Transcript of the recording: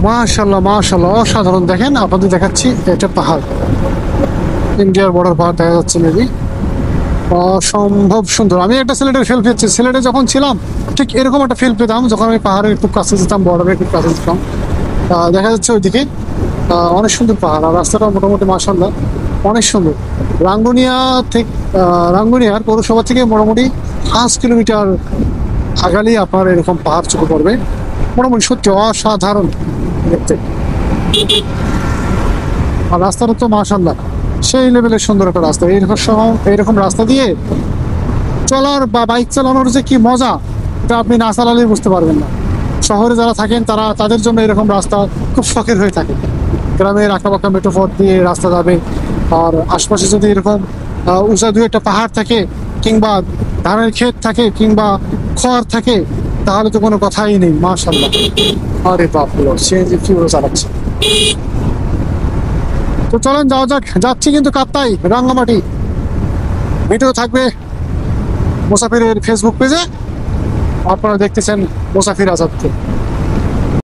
মাশাল্লাহ মাশাল্লাহ, অসাধারণ। দেখেন আপনাদের দেখাচ্ছি, এটা পাহাড়, ইন্ডিয়ার বর্ডার পাহাড় দেখা যাচ্ছে মেবি। অসম্ভব সুন্দর। আমি একটা সিলেটের ফিল পেয়েছি, সিলেটে যখন ছিলাম ঠিক এরকম একটা ফিল পেতাম যখন আমি পাহাড়ের একটু কাছে যেতাম, বর্ডারের একটু কাছে যেতাম। দেখা যাচ্ছে ওইদিকে অনেক সুন্দর পাহাড়, আর রাস্তাটা মোটামুটি মাশাল্লাহ অনেক সুন্দর। রাঙ্গুনিয়া থেকে রাঙ্গুনিয়ার পৌরসভা থেকে মোটামুটি 5 কিলোমিটার আগালেই আপনার এরকম পাহাড় চোখে পড়বে। মোটামুটি সত্যি অসাধারণ দেখতে। আর রাস্তাটা তো মাশাল্লাহ সেই লেভেলের সুন্দর একটা রাস্তা। এইরকম রাস্তা দিয়ে চলার বা বাইক চালানোর যে কি মজা, এটা আপনি না চালালেই বুঝতে পারবেন না। শহরে যারা থাকেন তাদের জন্য এরকম রাস্তা খুব শখের হয়ে থাকে। গ্রামের আঁকাবাঁকা মেঠো পথ দিয়ে রাস্তা যাবে, আর আশপাশে যদি এরকম উঁচা দুই একটা পাহাড় থাকে, কিংবা ধানের ক্ষেত থাকে, কিংবা খড় থাকে, তাহলে তো কোনো কথাই নেই। মাশাল্লাহ, আরে বাপরে, সিএনজি কিভাবে চালাচ্ছে। তো চলেন যাওয়া যাক। যাচ্ছি কিন্তু কাপ্তাই, রাঙ্গামাটি। ভিডিও থাকবে মুসাফিরের ফেসবুক পেজে, আপনারা দেখতেছেন মুসাফির আজাদকে।